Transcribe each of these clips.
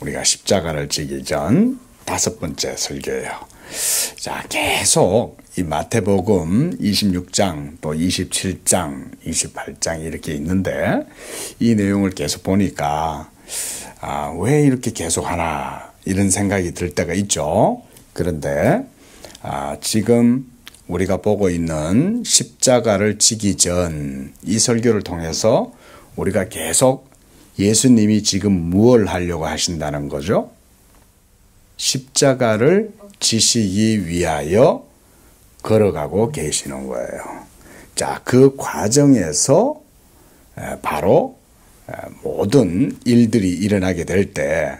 우리가 십자가를 지기 전 5번째 설교예요. 자, 계속 이 마태복음 26장 또 27장, 28장 이렇게 있는데 이 내용을 계속 보니까 왜 이렇게 계속 하나 이런 생각이 들 때가 있죠. 그런데 지금 우리가 보고 있는 십자가를 지기 전 이 설교를 통해서 우리가 계속 예수님이 지금 무엇을 하려고 하신다는 거죠? 십자가를 지시기 위하여 걸어가고 계시는 거예요. 자, 그 과정에서 바로 모든 일들이 일어나게 될 때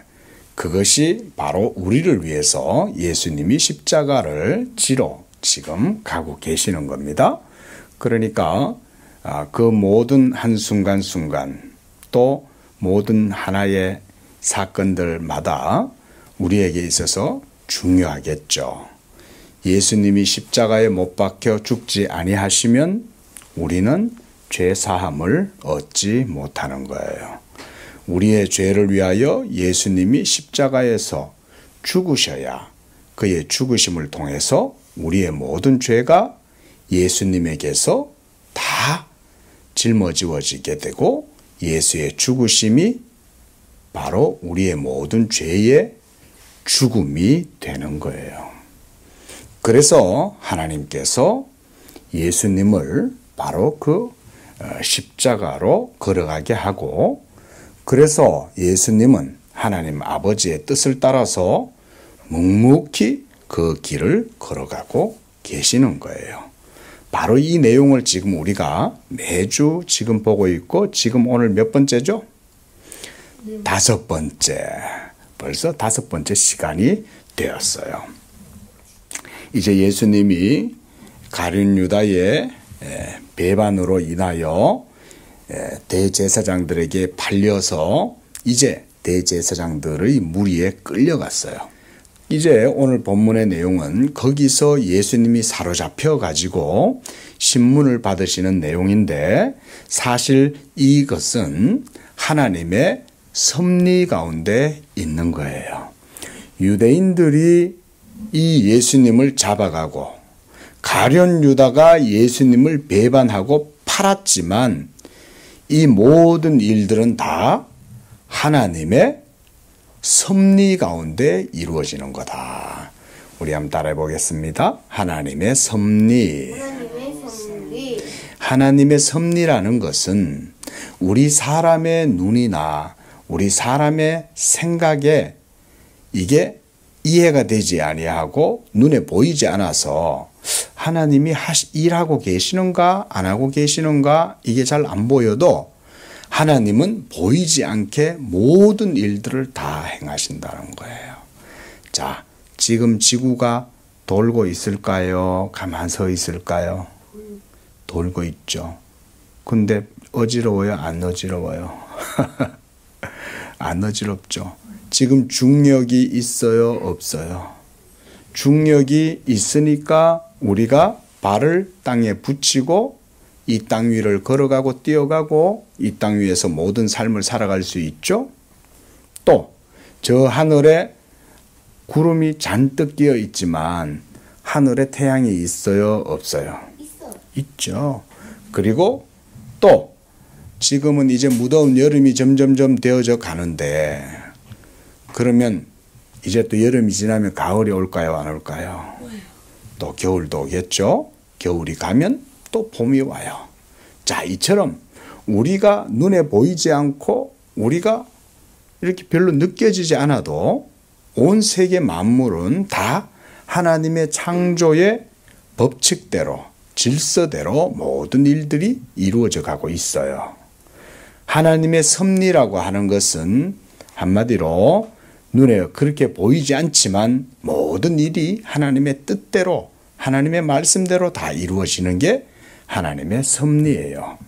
그것이 바로 우리를 위해서 예수님이 십자가를 지러 지금 가고 계시는 겁니다. 그러니까 그 모든 한순간순간 또 모든 하나의 사건들마다 우리에게 있어서 중요하겠죠. 예수님이 십자가에 못 박혀 죽지 아니하시면 우리는 죄 사함을 얻지 못하는 거예요. 우리의 죄를 위하여 예수님이 십자가에서 죽으셔야 그의 죽으심을 통해서 우리의 모든 죄가 예수님에게서 다 짊어지워지게 되고 예수의 죽으심이 바로 우리의 모든 죄의 죽음이 되는 거예요. 그래서 하나님께서 예수님을 바로 그 십자가로 걸어가게 하고 그래서 예수님은 하나님 아버지의 뜻을 따라서 묵묵히 그 길을 걸어가고 계시는 거예요. 바로 이 내용을 지금 우리가 매주 지금 보고 있고 지금 오늘 몇 번째죠? 5번째. 벌써 5번째 시간이 되었어요. 이제 예수님이 가룟 유다의 배반으로 인하여 대제사장들에게 팔려서 이제 대제사장들의 무리에 끌려갔어요. 이제 오늘 본문의 내용은 거기서 예수님이 사로잡혀 가지고 신문을 받으시는 내용인데 사실 이것은 하나님의 섭리 가운데 있는 거예요. 유대인들이 이 예수님을 잡아가고 가룟 유다가 예수님을 배반하고 팔았지만 이 모든 일들은 다 하나님의 섭리 가운데 이루어지는 거다. 우리 한번 따라해 보겠습니다. 하나님의 섭리. 하나님의 섭리라는 것은 우리 사람의 눈이나 우리 사람의 생각에 이게 이해가 되지 아니하고 눈에 보이지 않아서 하나님이 일하고 계시는가 안 하고 계시는가 이게 잘 안 보여도 하나님은 보이지 않게 모든 일들을 다 행하신다는 거예요. 자, 지금 지구가 돌고 있을까요? 가만 서 있을까요? 돌고 있죠. 근데 어지러워요? 안 어지러워요? 안 어지럽죠. 지금 중력이 있어요? 없어요? 중력이 있으니까 우리가 발을 땅에 붙이고 이 땅 위를 걸어가고 뛰어가고 이 땅 위에서 모든 삶을 살아갈 수 있죠. 또 저 하늘에 구름이 잔뜩 끼어 있지만 하늘에 태양이 있어요? 없어요? 있죠. 그리고 또 지금은 이제 무더운 여름이 점점점 되어져 가는데 그러면 이제 또 여름이 지나면 가을이 올까요? 안 올까요? 또 겨울도 오겠죠. 겨울이 가면 또 봄이 와요. 자, 이처럼 우리가 눈에 보이지 않고 우리가 이렇게 별로 느껴지지 않아도 온 세계 만물은 다 하나님의 창조의 법칙대로 질서대로 모든 일들이 이루어져 가고 있어요. 하나님의 섭리라고 하는 것은 한마디로 눈에 그렇게 보이지 않지만 모든 일이 하나님의 뜻대로 하나님의 말씀대로 다 이루어지는 게 하나님의 섭리예요.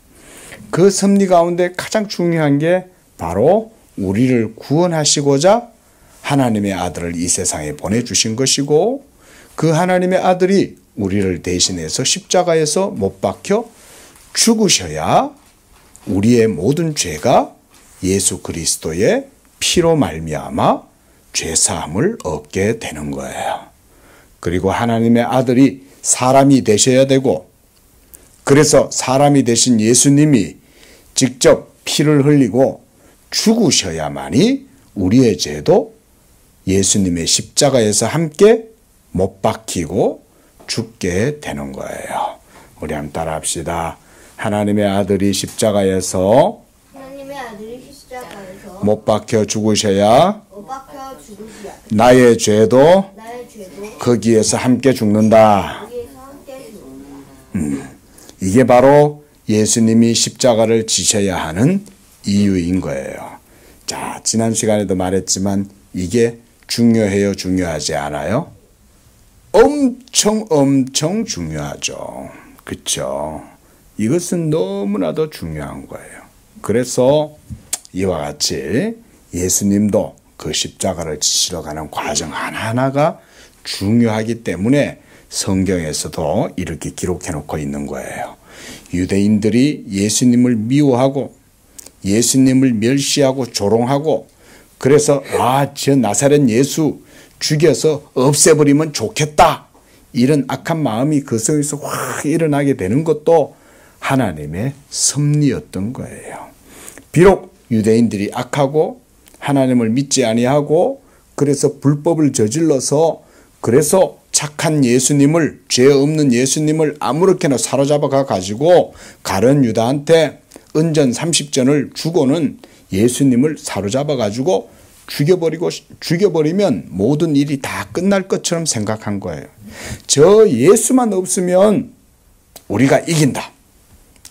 그 섭리 가운데 가장 중요한 게 바로 우리를 구원하시고자 하나님의 아들을 이 세상에 보내주신 것이고 그 하나님의 아들이 우리를 대신해서 십자가에서 못 박혀 죽으셔야 우리의 모든 죄가 예수 그리스도의 피로 말미암아 죄사함을 얻게 되는 거예요. 그리고 하나님의 아들이 사람이 되셔야 되고, 그래서 사람이 되신 예수님이 직접 피를 흘리고 죽으셔야만이 우리의 죄도 예수님의 십자가에서 함께 못 박히고 죽게 되는 거예요. 우리 한번 따라합시다. 하나님의 아들이 십자가에서 못 박혀 죽으셔야 나의 죄도 거기에서 함께 죽는다. 이게 바로 예수님이 십자가를 지셔야 하는 이유인 거예요. 자, 지난 시간에도 말했지만 이게 중요해요, 중요하지 않아요? 엄청 중요하죠. 그렇죠? 이것은 너무나도 중요한 거예요. 그래서 이와 같이 예수님도 그 십자가를 지시러 가는 과정 하나하나가 중요하기 때문에 성경에서도 이렇게 기록해 놓고 있는 거예요. 유대인들이 예수님을 미워하고 예수님을 멸시하고 조롱하고, 그래서 저 나사렛 예수 죽여서 없애버리면 좋겠다, 이런 악한 마음이 그 속에서 확 일어나게 되는 것도 하나님의 섭리였던 거예요. 비록 유대인들이 악하고 하나님을 믿지 아니하고 그래서 불법을 저질러서, 그래서 착한 예수님을, 죄 없는 예수님을 아무렇게나 사로잡아 가지고 가룟 유다한테 은전 30전을 주고는 예수님을 사로잡아 가지고 죽여버리면 모든 일이 다 끝날 것처럼 생각한 거예요. 저 예수만 없으면 우리가 이긴다.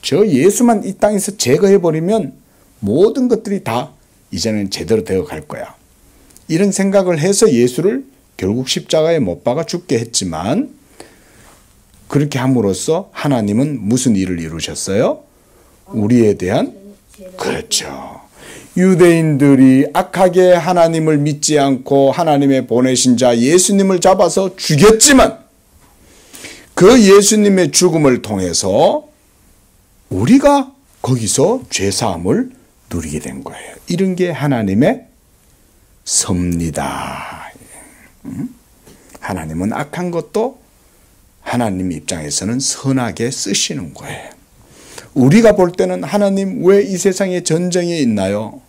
저 예수만 이 땅에서 제거해버리면 모든 것들이 다 이제는 제대로 되어 갈 거야. 이런 생각을 해서 예수를 결국 십자가에 못 박아 죽게 했지만, 그렇게 함으로써 하나님은 무슨 일을 이루셨어요? 우리에 대한, 그렇죠, 유대인들이 악하게 하나님을 믿지 않고 하나님의 보내신 자 예수님을 잡아서 죽였지만, 그 예수님의 죽음을 통해서 우리가 거기서 죄사함을 누리게 된 거예요. 이런 게 하나님의 섭리다. 하나님은 악한 것도 하나님 입장에서는 선하게 쓰시는 거예요. 우리가 볼 때는 하나님 왜 이 세상에 전쟁이 있나요?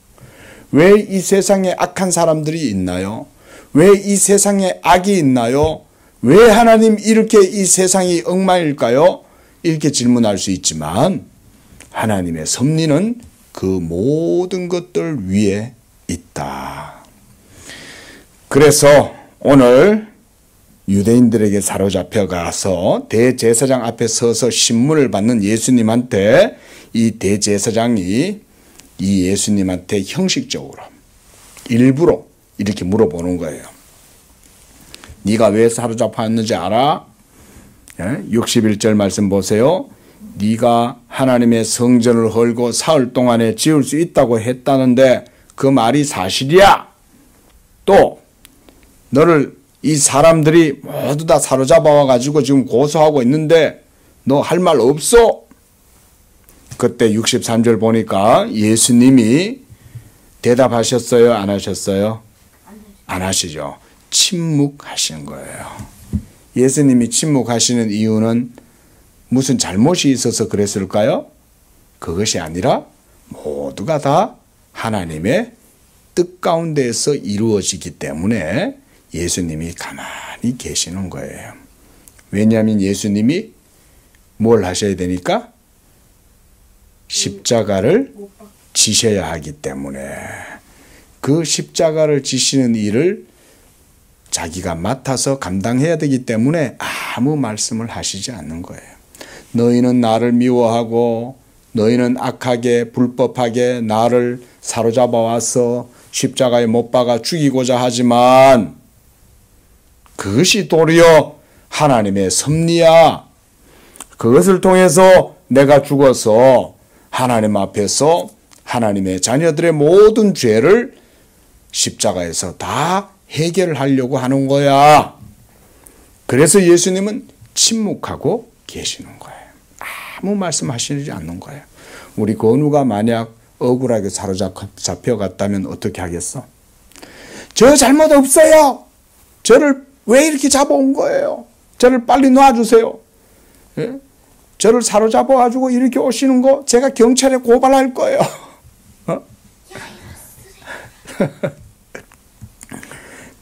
왜 이 세상에 악한 사람들이 있나요? 왜 이 세상에 악이 있나요? 왜 하나님 이렇게 이 세상이 엉망일까요? 이렇게 질문할 수 있지만 하나님의 섭리는 그 모든 것들 위에 있다. 그래서 오늘 유대인들에게 사로잡혀 가서 대제사장 앞에 서서 신문을 받는 예수님한테, 이 대제사장이 이 예수님한테 형식적으로 일부러 이렇게 물어보는 거예요. 네가 왜 사로잡혔는지 알아? 61절 말씀 보세요. 네가 하나님의 성전을 헐고 사흘 동안에 지을 수 있다고 했다는데 그 말이 사실이야? 또 너를 이 사람들이 모두 다 사로잡아 와가지고 지금 고소하고 있는데 너 할 말 없어? 그때 63절 보니까 예수님이 대답하셨어요? 안 하셨어요? 안 하시죠. 침묵하신 거예요. 예수님이 침묵하시는 이유는 무슨 잘못이 있어서 그랬을까요? 그것이 아니라 모두가 다 하나님의 뜻 가운데에서 이루어지기 때문에 예수님이 가만히 계시는 거예요. 왜냐하면 예수님이 뭘 하셔야 되니까? 십자가를 지셔야 하기 때문에 그 십자가를 지시는 일을 자기가 맡아서 감당해야 되기 때문에 아무 말씀을 하시지 않는 거예요. 너희는 나를 미워하고 너희는 악하게 불법하게 나를 사로잡아 와서 십자가에 못 박아 죽이고자 하지만 그것이 도리어 하나님의 섭리야. 그것을 통해서 내가 죽어서 하나님 앞에서 하나님의 자녀들의 모든 죄를 십자가에서 다 해결하려고 하는 거야. 그래서 예수님은 침묵하고 계시는 거예요. 아무 말씀하시지 않는 거예요. 우리 건우가 만약 억울하게 사로잡혀갔다면 어떻게 하겠어? 저 잘못 없어요. 저를 왜 이렇게 잡아온 거예요? 저를 빨리 놔주세요. 예? 저를 사로잡아가지고 이렇게 오시는 거 제가 경찰에 고발할 거예요. 어?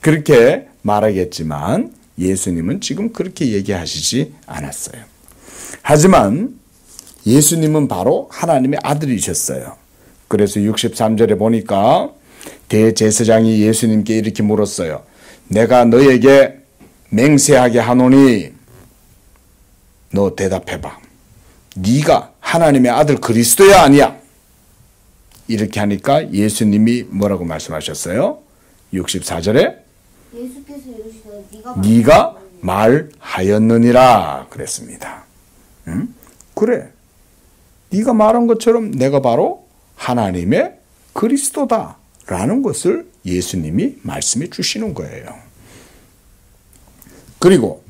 그렇게 말하겠지만 예수님은 지금 그렇게 얘기하시지 않았어요. 하지만 예수님은 바로 하나님의 아들이셨어요. 그래서 63절에 보니까 대제사장이 예수님께 이렇게 물었어요. 내가 너에게 맹세하게 하노니 너 대답해봐. 네가 하나님의 아들 그리스도야 아니야? 이렇게 하니까 예수님이 뭐라고 말씀하셨어요? 64절에 예수께서 이르시되 네가 말하였느니라 그랬습니다. 응? 그래. 네가 말한 것처럼 내가 바로 하나님의 그리스도다라는 것을 예수님이 말씀해 주시는 거예요. 그리고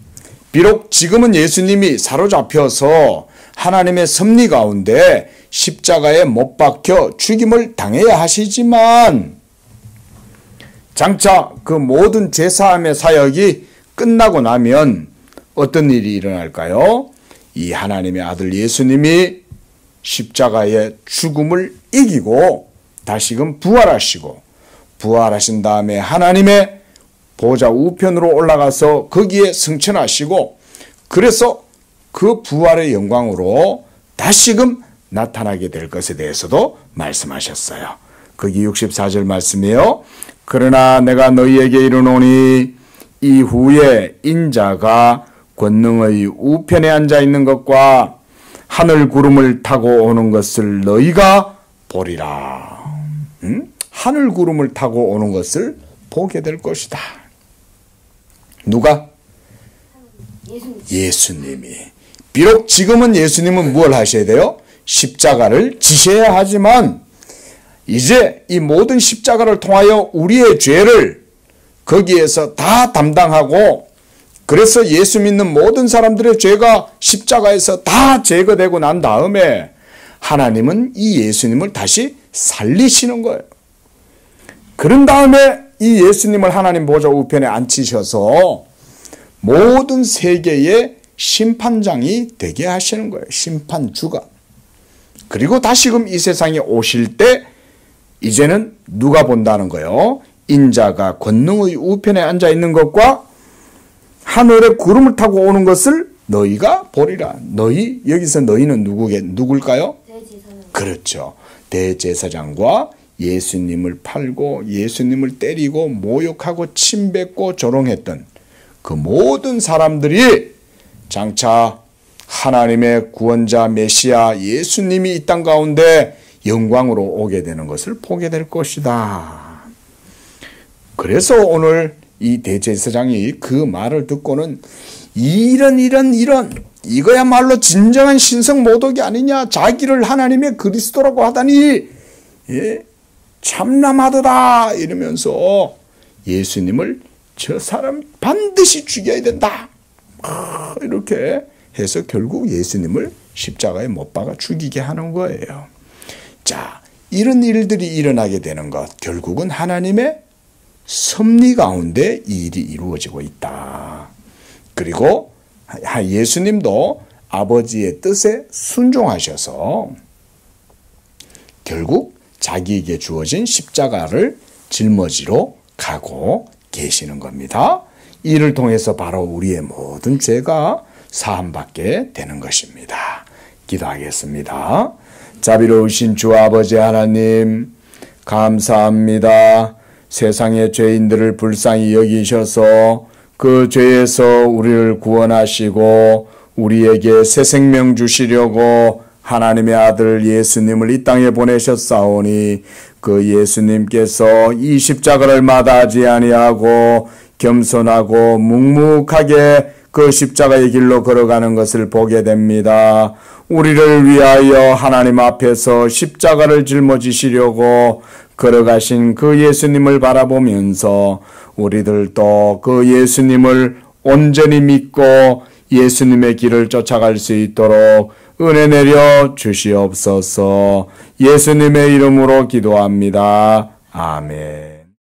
비록 지금은 예수님이 사로잡혀서 하나님의 섭리 가운데 십자가에 못 박혀 죽임을 당해야 하시지만 장차 그 모든 제사함의 사역이 끝나고 나면 어떤 일이 일어날까요? 이 하나님의 아들 예수님이 십자가의 죽음을 이기고 다시금 부활하시고 부활하신 다음에 하나님의 보좌 우편으로 올라가서 거기에 승천하시고 그래서 그 부활의 영광으로 다시금 나타나게 될 것에 대해서도 말씀하셨어요. 거기 64절 말씀이에요. 그러나 내가 너희에게 이르노니 이후에 인자가 권능의 우편에 앉아 있는 것과 하늘 구름을 타고 오는 것을 너희가 보리라. 하늘 구름을 타고 오는 것을 보게 될 것이다. 누가? 예수님이. 비록 지금은 예수님은 뭘 하셔야 돼요? 십자가를 지셔야 하지만 이제 이 모든 십자가를 통하여 우리의 죄를 거기에서 다 담당하고 그래서 예수 믿는 모든 사람들의 죄가 십자가에서 다 제거되고 난 다음에 하나님은 이 예수님을 다시 살리시는 거예요. 그런 다음에 이 예수님을 하나님 보좌 우편에 앉히셔서 모든 세계의 심판장이 되게 하시는 거예요. 심판주가. 그리고 다시금 이 세상에 오실 때 이제는 누가 본다는 거예요? 인자가 권능의 우편에 앉아 있는 것과 하늘에 구름을 타고 오는 것을 너희가 보리라. 너희, 여기서 너희는 누굴까요? 대제사장. 그렇죠. 대제사장과 예수님을 팔고 예수님을 때리고 모욕하고 침뱉고 조롱했던 그 모든 사람들이 장차 하나님의 구원자 메시아 예수님이 이 땅 가운데 영광으로 오게 되는 것을 보게 될 것이다. 그래서 오늘 이 대제사장이 그 말을 듣고는 이런 이거야말로 진정한 신성 모독이 아니냐. 자기를 하나님의 그리스도라고 하다니 참남하도다 이러면서 예수님을 저 사람 반드시 죽여야 된다. 이렇게 해서 결국 예수님을 십자가에 못 박아 죽이게 하는 거예요. 자, 이런 일들이 일어나게 되는 것, 결국은 하나님의 섭리 가운데 이 일이 이루어지고 있다. 그리고 예수님도 아버지의 뜻에 순종하셔서 결국 자기에게 주어진 십자가를 짊어지러 가고 계시는 겁니다. 이를 통해서 바로 우리의 모든 죄가 사함받게 되는 것입니다. 기도하겠습니다. 자비로우신 주 아버지 하나님 감사합니다. 세상의 죄인들을 불쌍히 여기셔서 그 죄에서 우리를 구원하시고 우리에게 새 생명 주시려고 하나님의 아들 예수님을 이 땅에 보내셨사오니 그 예수님께서 이 십자가를 마다하지 아니하고 겸손하고 묵묵하게 그 십자가의 길로 걸어가는 것을 보게 됩니다. 우리를 위하여 하나님 앞에서 십자가를 짊어지시려고 걸어가신 그 예수님을 바라보면서 우리들도 그 예수님을 온전히 믿고 예수님의 길을 쫓아갈 수 있도록 은혜 내려 주시옵소서. 예수님의 이름으로 기도합니다. 아멘.